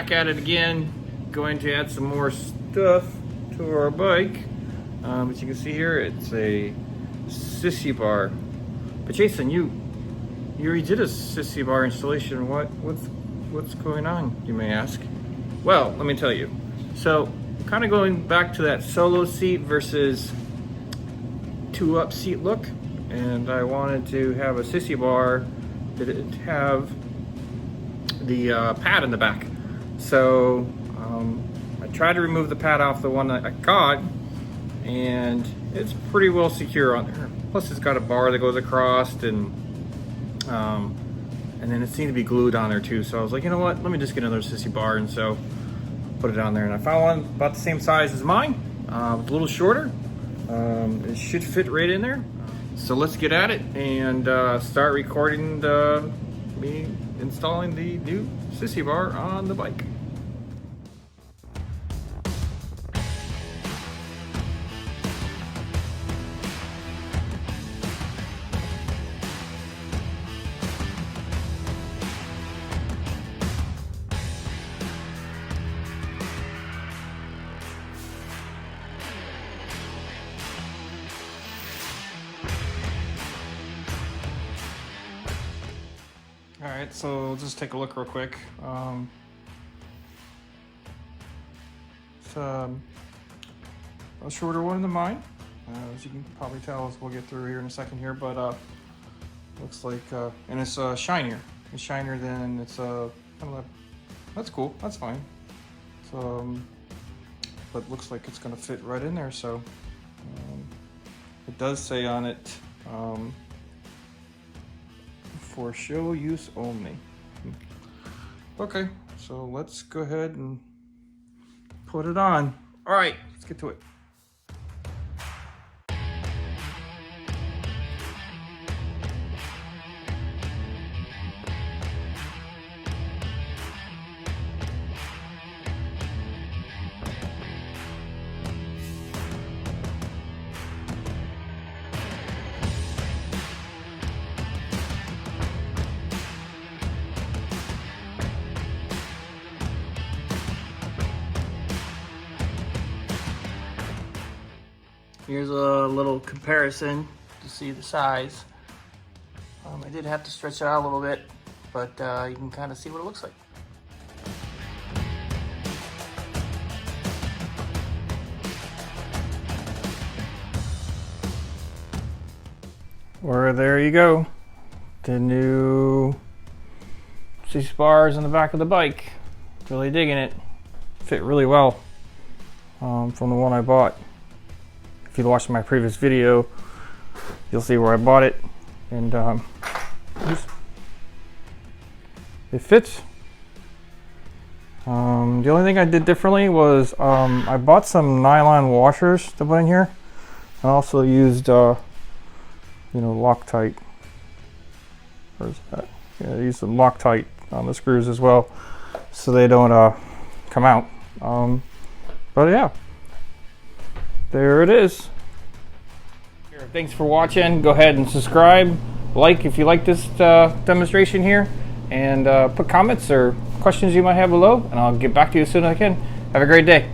back at it again. Going to add some more stuff to our bike. As you can see here, it's a Sissy bar. But Jason, you already did a Sissy bar installation. What's going on, you may ask? Well, let me tell you. So, kind of going back to that solo seat versus two-up seat look, and I wanted to have a Sissy bar that it have the pad in the back. So I tried to remove the pad off the one that I got, and it's pretty well secure on there. Plus it's got a bar that goes across, and then it seemed to be glued on there too. So I was like, you know what, let me just get another Sissy bar, and so put it on there. And I found one about the same size as mine, a little shorter. It should fit right in there. So let's get at it and start recording me installing the new Sissy bar on the bike. Alright, so let's just take a look real quick. It's a shorter one than mine, as you can probably tell as we'll get through here in a second here, but looks like, and it's shinier. It's shinier than it's kind of that's cool, that's fine. So, but looks like it's going to fit right in there, so it does say on it, for show use only. Okay, so let's go ahead and put it on. All right, let's get to it. Here's a little comparison to see the size. I did have to stretch it out a little bit, but you can kind of see what it looks like. Well, there you go. The new Sissy bars on the back of the bike. Really digging it. Fit really well from the one I bought. If you watched my previous video, you'll see where I bought it, and it fits. The only thing I did differently was I bought some nylon washers to put in here. I also used, Loctite. Where's that? Yeah, I used some Loctite on the screws as well, so they don't come out. But yeah. There it is. Thanks for watching. Go ahead and subscribe, like if you like this demonstration here, and put comments or questions you might have below, and I'll get back to you as soon as I can. Have a great day.